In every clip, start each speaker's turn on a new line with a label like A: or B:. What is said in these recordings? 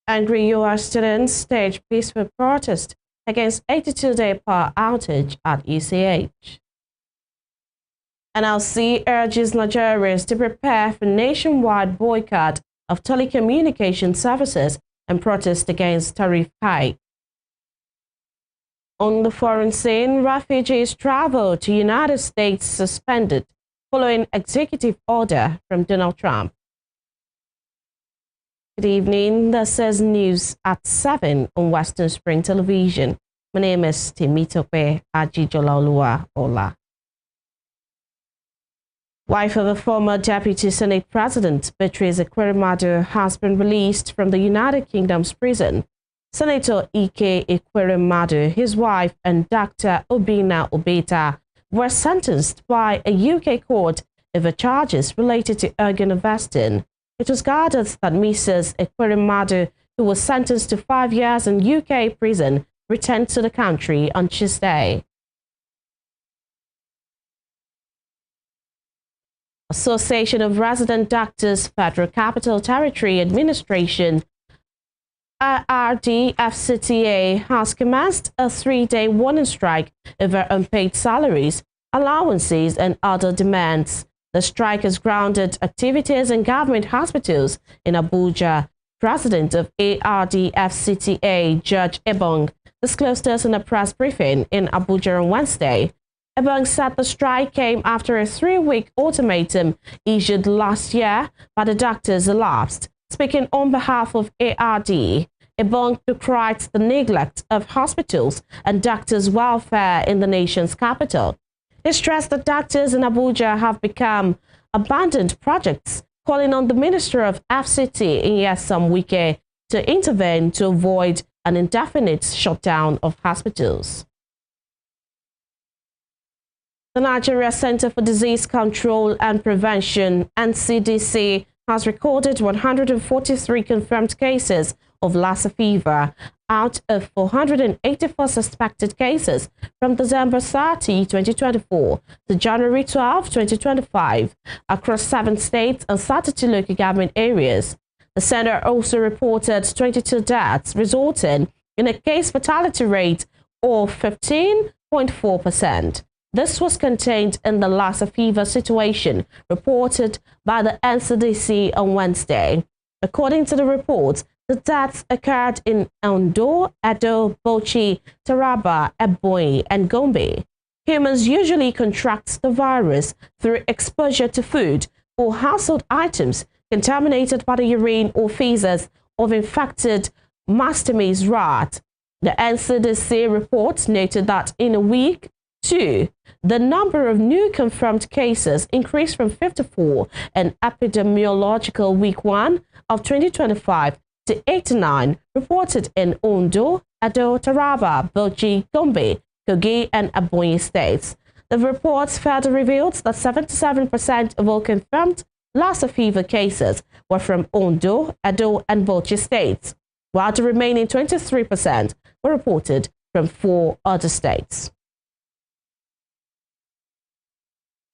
A: Angry U.S. students stage peaceful protest against 82-day power outage at ECH. NLC urges Nigerians to prepare for nationwide boycott of telecommunication services and protest against tariff hike. On the foreign scene, refugees travel to United States suspended following executive order from Donald Trump. Good evening, this is news at 7 on Western Spring Television. My name is Temitope Ajijolaoluwa Ola. Wife of the former Deputy Senate President, Beatrice Ekweremadu, has been released from the United Kingdom's prison. Senator Ike Ekweremadu, his wife, and Dr. Obinna Obeta were sentenced by a UK court over charges related to organ harvesting. It was gathered that Mrs. Ekweremadu, who was sentenced to 5 years in UK prison, returned to the country on Tuesday. Association of Resident Doctors, Federal Capital Territory Administration, FCTA, has commenced a 3-day warning strike over unpaid salaries, allowances, and other demands. The strike has grounded activities in government hospitals in Abuja. President of FCTA, Judge Ebong, disclosed this in a press briefing in Abuja on Wednesday. Ebong said the strike came after a 3-week ultimatum issued last year by the doctors elapsed. Speaking on behalf of ARD, Ebong decried the neglect of hospitals and doctors' welfare in the nation's capital. He stressed that doctors in Abuja have become abandoned projects, calling on the Minister of FCT, Nyesom Wike, to intervene to avoid an indefinite shutdown of hospitals. The Nigeria Center for Disease Control and Prevention, NCDC, has recorded 143 confirmed cases of Lassa fever out of 484 suspected cases from December 30, 2024 to January 12, 2025 across 7 states and 32 local government areas. The center also reported 22 deaths, resulting in a case fatality rate of 15.4%. This was contained in the Lassa fever situation reported by the NCDC on Wednesday. According to the report, the deaths occurred in Ondo, Edo, Bauchi, Taraba, Ebonyi, and Gombe. Humans usually contract the virus through exposure to food or household items contaminated by the urine or feces of infected mastomys rat. The NCDC report noted that in a week, the number of new confirmed cases increased from 54 in epidemiological week 1 of 2025 to 89 reported in Ondo, Edo, Taraba, Bauchi, Gombe, Kogi, and Ebonyi states. The reports further revealed that 77% of all confirmed Lassa fever cases were from Ondo, Edo, and Bauchi states, while the remaining 23% were reported from 4 other states.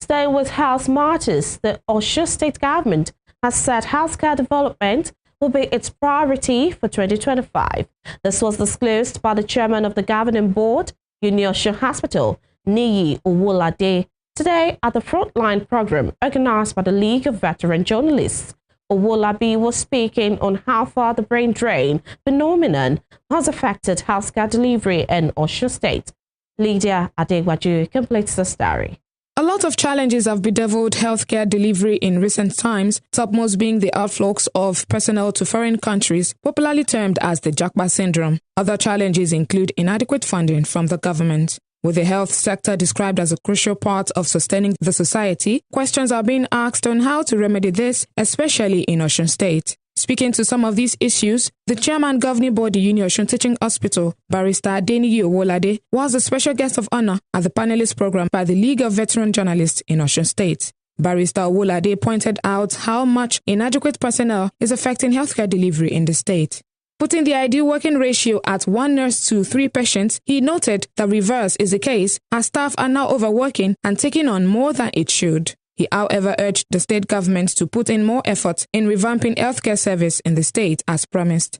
A: Staying with health matters, the Osun State government has said healthcare development will be its priority for 2025. This was disclosed by the chairman of the governing board, Osun Hospital, Niyi Owolade, today at the Frontline program organized by the League of Veteran Journalists. Owolabi was speaking on how far the brain drain phenomenon has affected healthcare delivery in Osun State. Lydia Adegwaju completes the story.
B: A lot of challenges have bedeviled healthcare delivery in recent times, topmost being the outflux of personnel to foreign countries, popularly termed as the Japa syndrome. Other challenges include inadequate funding from the government. With the health sector described as a crucial part of sustaining the society, questions are being asked on how to remedy this, especially in Osun State. Speaking to some of these issues, the chairman governing body Osun Teaching Hospital, Barrister Adeniyi Owolade, was a special guest of honor at the panelist program by the League of Veteran Journalists in Osun State. Barrister Owolade pointed out how much inadequate personnel is affecting healthcare delivery in the state. Putting the ideal working ratio at 1 nurse to 3 patients, he noted the reverse is the case as staff are now overworking and taking on more than it should. He, however, urged the state government to put in more effort in revamping healthcare service in the state as promised.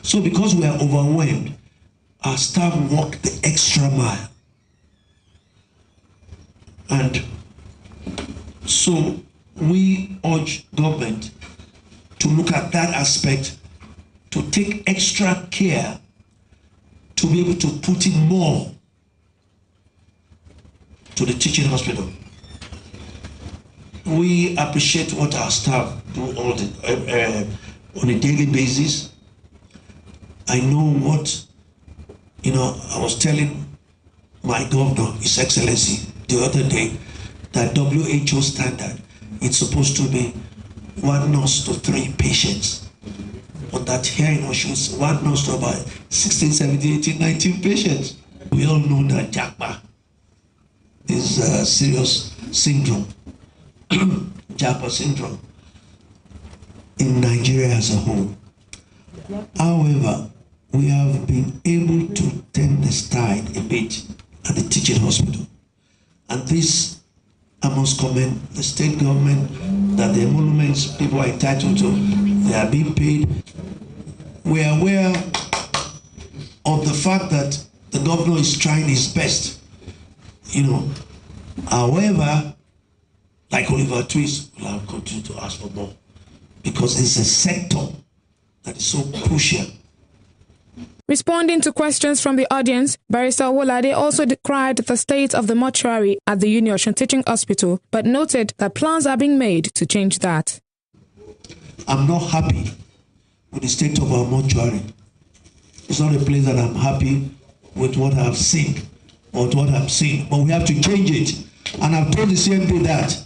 C: So because we are overwhelmed, our staff walk the extra mile. And so we urge government to look at that aspect, to take extra care, to be able to put in more to the teaching hospital. We appreciate what our staff do on a daily basis. I know what, I was telling my governor, His Excellency, the other day, that WHO standard, it's supposed to be 1 nurse to 3 patients. But that here in Osun, 1 nurse to about 16, 17, 18, 19 patients. We all know that Japa is a serious syndrome, Japa syndrome, in Nigeria as a whole. However, we have been able to turn the tide a bit at the teaching hospital. And this, I must commend the state government, that the emoluments people are entitled to, they are being paid. We are aware of the fact that the governor is trying his best, However, like Oliver Twist, we'll have continue to ask for more, because it's a sector that is so crucial.
B: Responding to questions from the audience, Barrister Wolade also decried the state of the mortuary at the Uniosun Teaching Hospital, but noted that plans are being made to change that.
C: I'm not happy with the state of our mortuary. It's not a place that I'm happy with what I've seen or what I've seen, but we have to change it. And I've told the CMD that.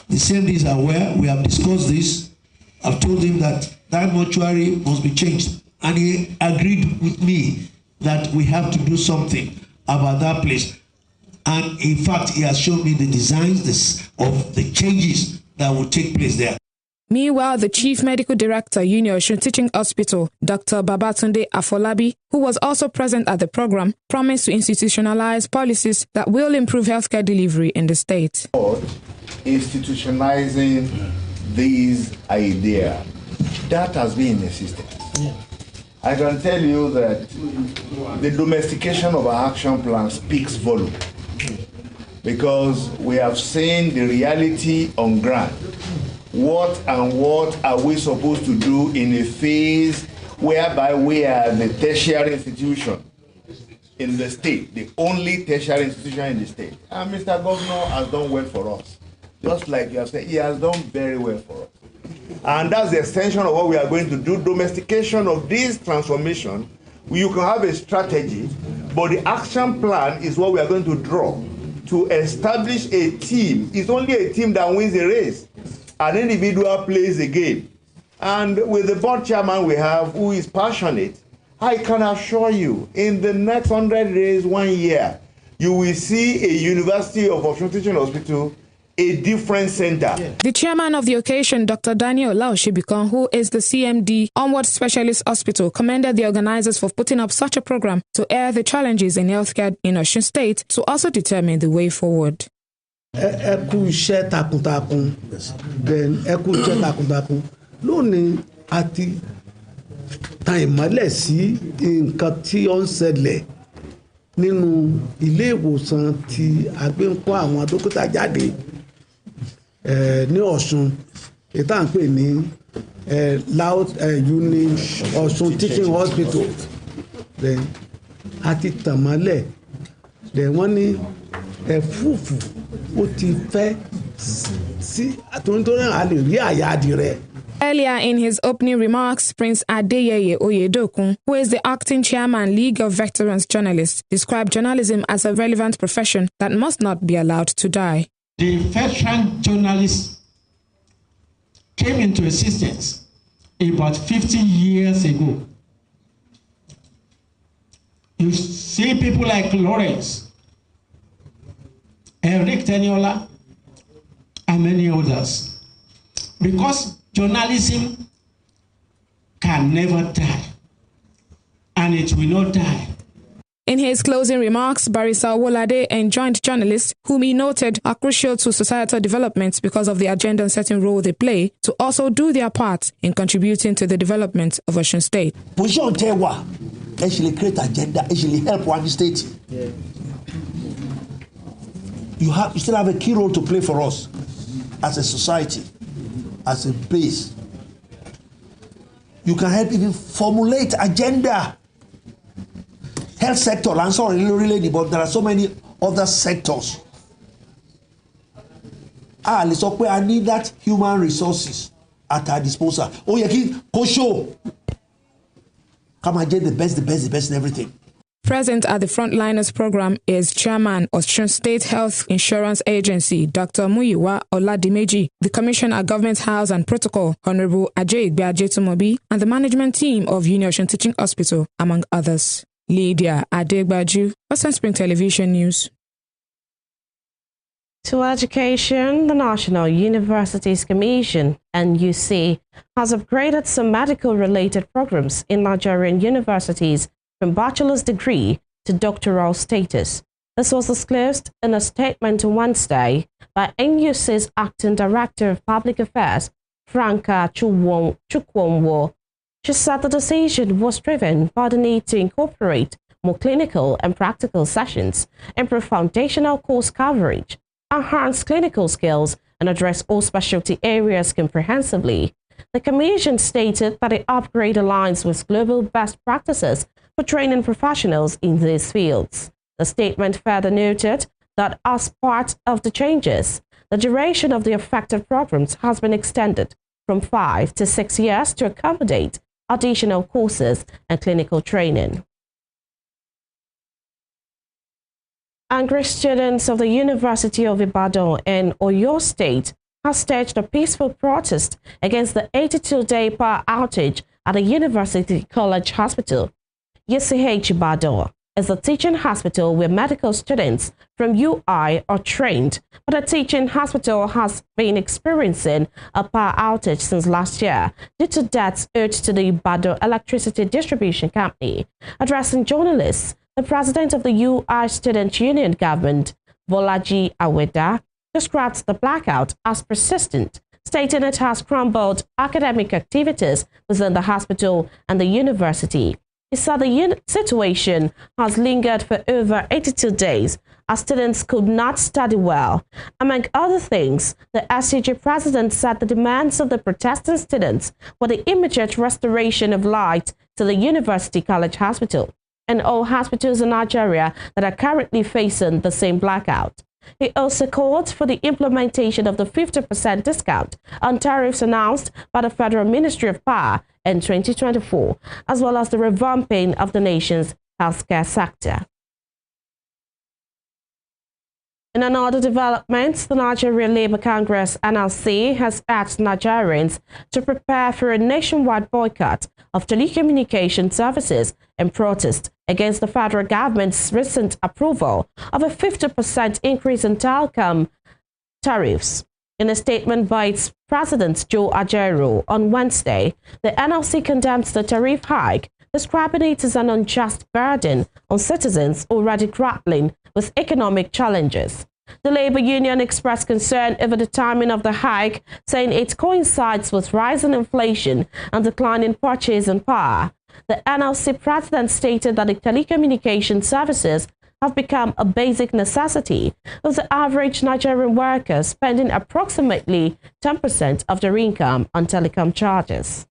C: The CMD is aware, we have discussed this. I've told him that that mortuary must be changed. And he agreed with me that we have to do something about that place. And in fact, he has shown me the designs of the changes that will take place there.
B: Meanwhile, the Chief Medical Director, Uniosun Teaching Hospital, Dr. Babatunde Afolabi, who was also present at the program, promised to institutionalize policies that will improve healthcare delivery in the state.
D: Institutionalizing these ideas, that has been in existence. Yeah. I can tell you that the domestication of our action plan speaks volume, because we have seen the reality on ground. What are we supposed to do in a phase whereby we are the tertiary institution in the state, the only tertiary institution in the state? And Mr. Governor has done well for us. Just like you have said, he has done very well for us. And that's the extension of what we are going to do. Domestication of this transformation. You can have a strategy, but the action plan is what we are going to draw to establish a team. It's only a team that wins the race. An individual plays the game. And with the board chairman we have, who is passionate, I can assure you, in the next 100 days, 1 year, you will see a University of Osun Teaching Hospital, a different center.
B: The chairman of the occasion, Dr. Daniel Laoshibikon, who is the CMD Onward Specialist Hospital, commended the organizers for putting up such a program to air the challenges in healthcare in Osun State to also determine the way forward. Lónìí àti tan ìmọ́lẹ̀ sí nǹkan tí ó ń ṣẹlẹ̀ nínú ilé ìwòsàn tí a gbé ń kó àwọn dókítà jáde ní Ọ̀ṣun ètò à ń pè ní Ọ̀ṣun Teaching Hospital àti tàn mọ́lẹ̀ wọ́n ní ẹ̀fúùfù ó ti fẹ́ sí àtúntò náà a lè rí àyàdì rẹ̀. Earlier in his opening remarks, Prince Adeyeye Oyedokun, who is the acting chairman, League of Veterans Journalists, described journalism as a relevant profession that must not be allowed to die.
E: The veteran journalists came into existence about 50 years ago. You see people like Lawrence, Eric Teniola, and many others. Because journalism can never die, and it will not die.
B: In his closing remarks, Barrister Wolade enjoined journalists, whom he noted are crucial to societal development because of the agenda-setting role they play, to also do their part in contributing to the development of Osun State.
F: Position Tewa actually create agenda, actually help one state. Yeah. You still have a key role to play for us as a society, as a base. You can help even formulate agenda. Health sector, I'm sorry, really, but there are so many other sectors. Let's talk where I need that human resources at our disposal. Oh, yeah, go show. Come and get the best in everything.
B: Present at the Frontliners program is Chairman of Osun State Health Insurance Agency, Dr. Muyiwa Oladimeji, the Commissioner at Government House and Protocol, Honorable Ajay Gbajetumobi, and the management team of Uniosun Teaching Hospital, among others. Lydia Adegbaju, Osun Spring Television News.
A: To education, the National Universities Commission, NUC, has upgraded some medical-related programs in Nigerian universities from bachelor's degree to doctoral status. This was disclosed in a statement on Wednesday by NUC's Acting Director of Public Affairs, Franca Chukwonwo. She said the decision was driven by the need to incorporate more clinical and practical sessions, improve foundational course coverage, enhance clinical skills, and address all specialty areas comprehensively. The Commission stated that the upgrade aligns with global best practices for training professionals in these fields. The statement further noted that as part of the changes, the duration of the affected programs has been extended from 5 to 6 years to accommodate additional courses and clinical training. Angry students of the University of Ibadan in Oyo State have staged a peaceful protest against the 82-day power outage at the University College Hospital. UCH Ibadan is a teaching hospital where medical students from UI are trained, but the teaching hospital has been experiencing a power outage since last year due to debts owed to the Ibadan Electricity Distribution Company. Addressing journalists, the president of the UI Student Union Government, Bolaji Aweda, described the blackout as persistent, stating it has crumbled academic activities within the hospital and the university. He said the situation has lingered for over 82 days as students could not study well. Among other things, the SCG president said the demands of the protesting students were the immediate restoration of light to the University College Hospital and all hospitals in Nigeria that are currently facing the same blackout. He also called for the implementation of the 50% discount on tariffs announced by the Federal Ministry of Power in 2024, as well as the revamping of the nation's healthcare sector. In another development, the Nigerian Labour Congress (NLC) has asked Nigerians to prepare for a nationwide boycott of telecommunication services in protest against the federal government's recent approval of a 50% increase in telecom tariffs. In a statement by its president, Joe Ajaero, on Wednesday, the NLC condemns the tariff hike, describing it as an unjust burden on citizens already grappling with economic challenges. The labor union expressed concern over the timing of the hike, saying it coincides with rising inflation and declining purchasing power. The NLC president stated that the telecommunication services have become a basic necessity, with the average Nigerian worker spending approximately 10% of their income on telecom charges.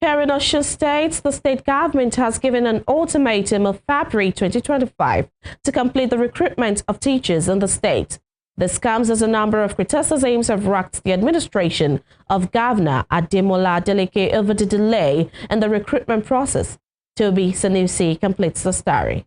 A: Here in Osun State, the state government has given an ultimatum of February 2025 to complete the recruitment of teachers in the state. This comes as a number of criticisms have racked the administration of Governor Ademola Adeleke over the delay in the recruitment process. Toby Sanusi completes the story.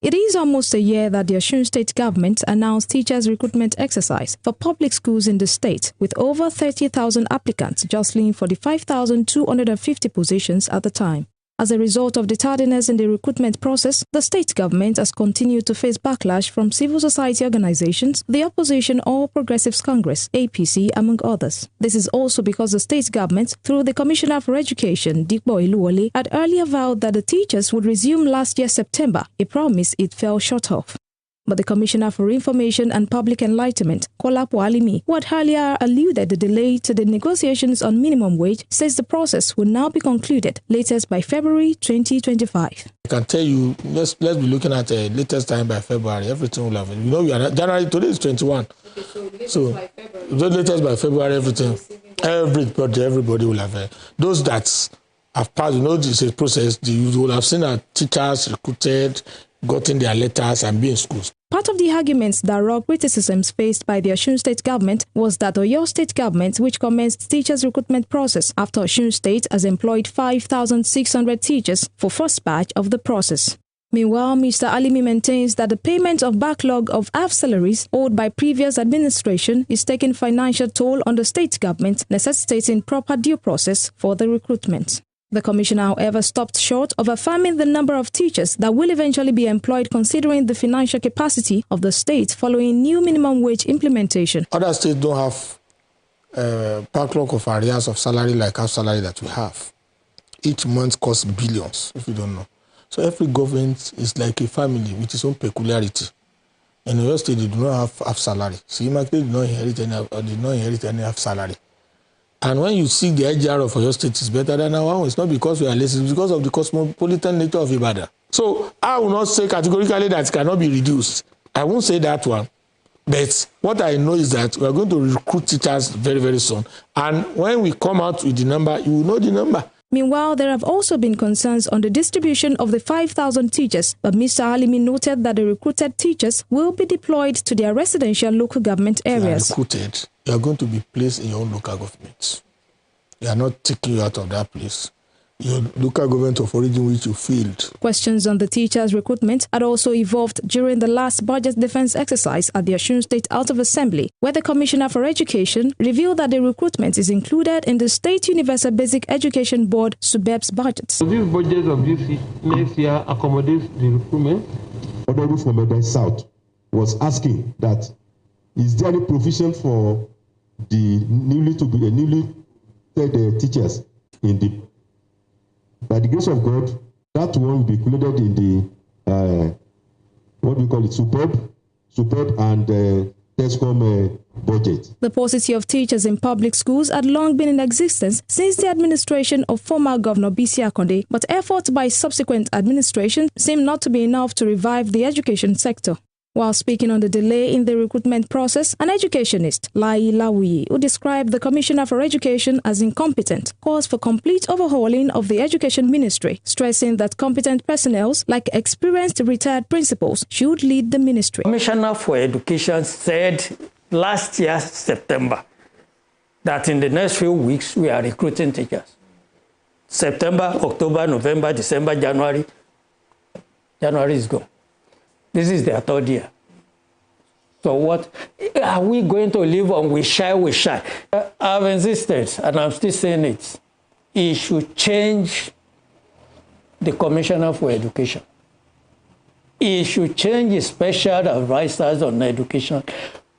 G: It is almost a year that the Osun State government announced teachers' recruitment exercise for public schools in the state, with over 30,000 applicants jostling for the 5,250 positions at the time. As a result of the tardiness in the recruitment process, the state government has continued to face backlash from civil society organizations, the opposition All Progressives Congress, APC, among others. This is also because the state government, through the Commissioner for Education, Dikbo Iluwole, had earlier vowed that the teachers would resume last year September, a promise it fell short of. But the Commissioner for Information and Public Enlightenment, Kolapo Alimi, who had earlier alluded the delay to the negotiations on minimum wage, says the process will now be concluded latest by February 2025.
H: I can tell you, let's be looking at the latest time by February. Everything will have. You know, we are January. Today is 21. Okay, so latest by February, everything, everybody will have. Those that have passed, you know, this is a process. You will have seen our teachers recruited, gotten their letters, and be in schools.
G: Part of the arguments that rocked criticisms faced by the Osun State government was that Oyo State government, which commenced teachers' recruitment process after Osun State has employed 5,600 teachers for first batch of the process. Meanwhile, Mr. Alimi maintains that the payment of backlog of half salaries owed by previous administration is taking financial toll on the state government, necessitating proper due process for the recruitment. The commissioner, however, stopped short of affirming the number of teachers that will eventually be employed considering the financial capacity of the state following new minimum wage implementation.
H: Other states don't have backlog of arrears of salary like our salary that we have. Each month costs billions, if you don't know. So every government is like a family with its own peculiarity. In Oyo State, they do not have half salary. So you did not inherit any half salary. And when you see the IGR of Oyo State is better than our own, it's not because we are lazy, it's because of the cosmopolitan nature of Ibadan. So I will not say categorically that it cannot be reduced. I won't say that one. But what I know is that we are going to recruit teachers very, very soon. And when we come out with the number, you will know the number.
G: Meanwhile, there have also been concerns on the distribution of the 5,000 teachers, but Mr. Alimi noted that the recruited teachers will be deployed to their residential local government areas.
H: You are recruited, you are going to be placed in your own local government. They are not taking you out of that place. Your local government of origin which you failed.
G: Questions on the teachers' recruitment had also evolved during the last budget defense exercise at the Osun State House of Assembly, where the Commissioner for Education revealed that the recruitment is included in the State Universal Basic Education Board SUBEB's budget.
I: So this budget of this next year accommodates the recruitment.
J: Honorable from the South was asking that, is there any provision for the newly teachers in the. By the grace of God, that one will be included in the, what do we call it, superb and TESCOM budget.
G: The paucity of teachers in public schools had long been in existence since the administration of former Governor Bisi Akonde, but efforts by subsequent administration seem not to be enough to revive the education sector. While speaking on the delay in the recruitment process, an educationist, Lai Lawi, who described the Commissioner for Education as incompetent, calls for complete overhauling of the Education Ministry, stressing that competent personnel like experienced retired principals should lead the ministry.
K: Commissioner for Education said last year, September, that in the next few weeks we are recruiting teachers. September, October, November, December, January. January is gone. This is their third year. So what are we going to live on? We shy. I've insisted, and I'm still saying it. He should change the Commissioner for Education. He should change his special advisors on education.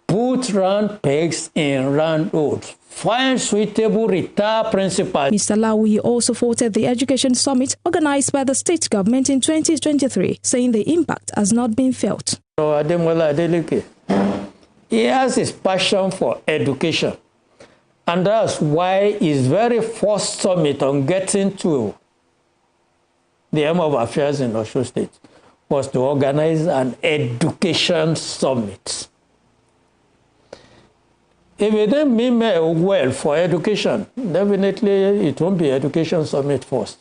K: Put round pegs in round holes. Find suitable retired principals.
G: Mr. Lawi also faulted the Education Summit organized by the state government in 2023, saying the impact has not been felt.
K: He has his passion for education, and that's why his very first summit on getting to the aim of affairs in Osun State was to organize an education summit. If it didn't mean well for education, definitely it won't be education summit first.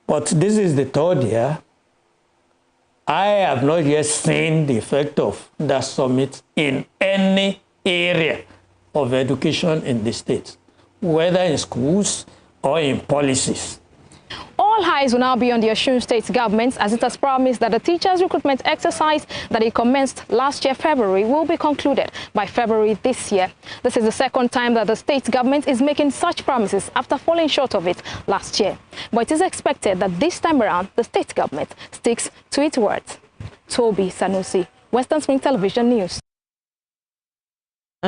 K: But this is the third year. I have not yet seen the effect of that summit in any area of education in the state, whether in schools or in policies.
G: All eyes will now be on the Osun State government as it has promised that the teachers' recruitment exercise that it commenced last year, February, will be concluded by February this year. This is the second time that the state government is making such promises after falling short of it last year. But it is expected that this time around, the state government sticks to its words. Toby Sanusi, Western Spring Television News.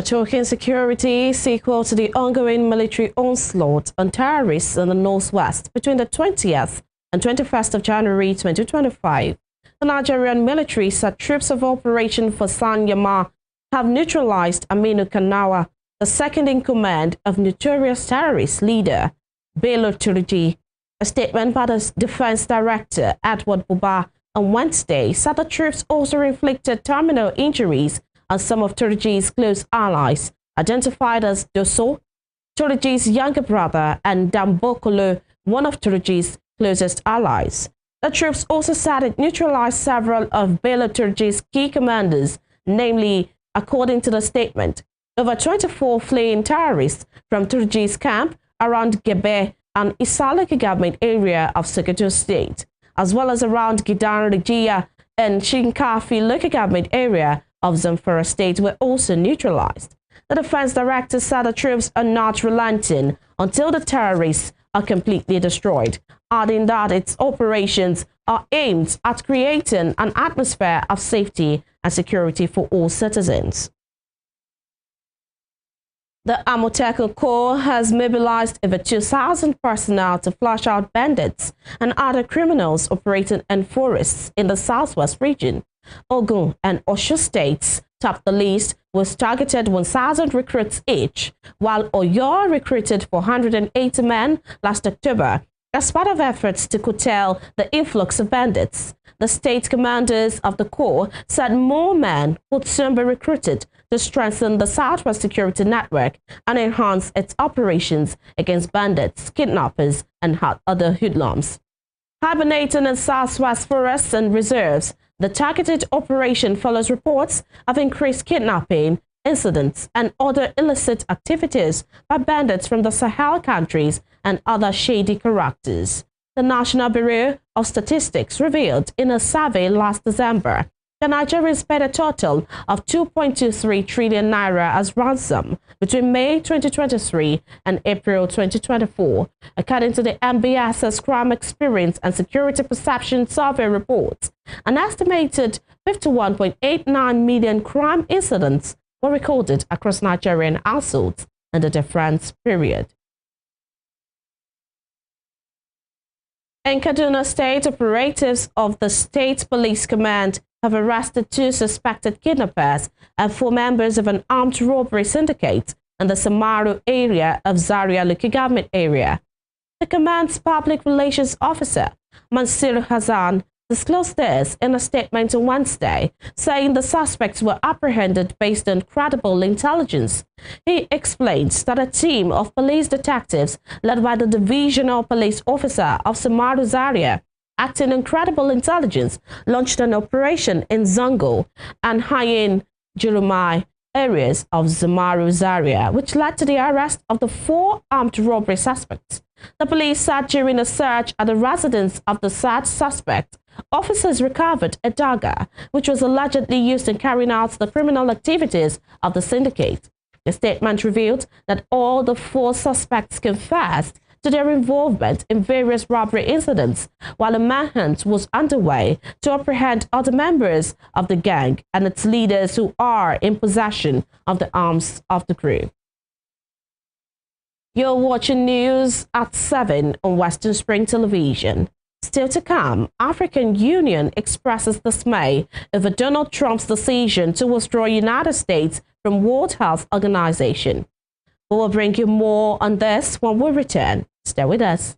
A: Talking security sequel to the ongoing military onslaught on terrorists in the northwest between the 20th and 21st of January 2025. The Nigerian military said troops of Operation Fasan Yama have neutralized Aminu Kanawa, the second in command of notorious terrorist leader Bello Turji. A statement by the Defense Director, Edward Buba, on Wednesday said the troops also inflicted terminal injuries on some of Turji's close allies, identified as Doso, Turji's younger brother, and Dambokolo, one of Turji's closest allies. The troops also said it neutralized several of Bello Turji's key commanders, namely, according to the statement, over 24 fleeing terrorists from Turji's camp around Gebe and Isaloki government area of Sokoto State, as well as around Gidan Rijiya and Shinkafi local government area of Zamfara State were also neutralized. The defense director said the troops are not relenting until the terrorists are completely destroyed, adding that its operations are aimed at creating an atmosphere of safety and security for all citizens. The Amotekun Corps has mobilized over 2,000 personnel to flush out bandits and other criminals operating in forests in the southwest region. Ogun and Osun states topped the list with targeted 1,000 recruits each, while Oyo recruited 480 men last October as part of efforts to curtail the influx of bandits. The state commanders of the Corps said more men would soon be recruited to strengthen the Southwest security network and enhance its operations against bandits, kidnappers, and other hoodlums. Hibernating in Southwest forests and reserves, the targeted operation follows reports of increased kidnapping incidents and other illicit activities by bandits from the Sahel countries and other shady characters. The National Bureau of Statistics revealed in a survey last December that Nigerians paid a total of 2.23 trillion naira as ransom between May 2023 and April 2024, according to the MBS's Crime Experience and Security Perception Survey report. An estimated 51.89 million crime incidents were recorded across Nigerian households in the difference period. In Kaduna State, operatives of the State Police Command have arrested 2 suspected kidnappers and 4 members of an armed robbery syndicate in the Samaru area of Zaria local government area. The command's public relations officer, Mansur Hassan, disclosed this in a statement on Wednesday, saying the suspects were apprehended based on credible intelligence. He explains that a team of police detectives led by the divisional police officer of Samaru Zaria, acting on credible intelligence, launched an operation in Zango and Hayin Jurumai areas of Samaru Zaria, which led to the arrest of the 4 armed robbery suspects. The police said during a search at the residence of the said suspect, officers recovered a dagger, which was allegedly used in carrying out the criminal activities of the syndicate. The statement revealed that all the 4 suspects confessed to their involvement in various robbery incidents, while a manhunt was underway to apprehend other members of the gang and its leaders who are in possession of the arms of the group. You're watching news at 7 on Western Spring Television. Still to come, African Union expresses dismay over Donald Trump's decision to withdraw United States from World Health Organization. We will bring you more on this when we return. Stay with us.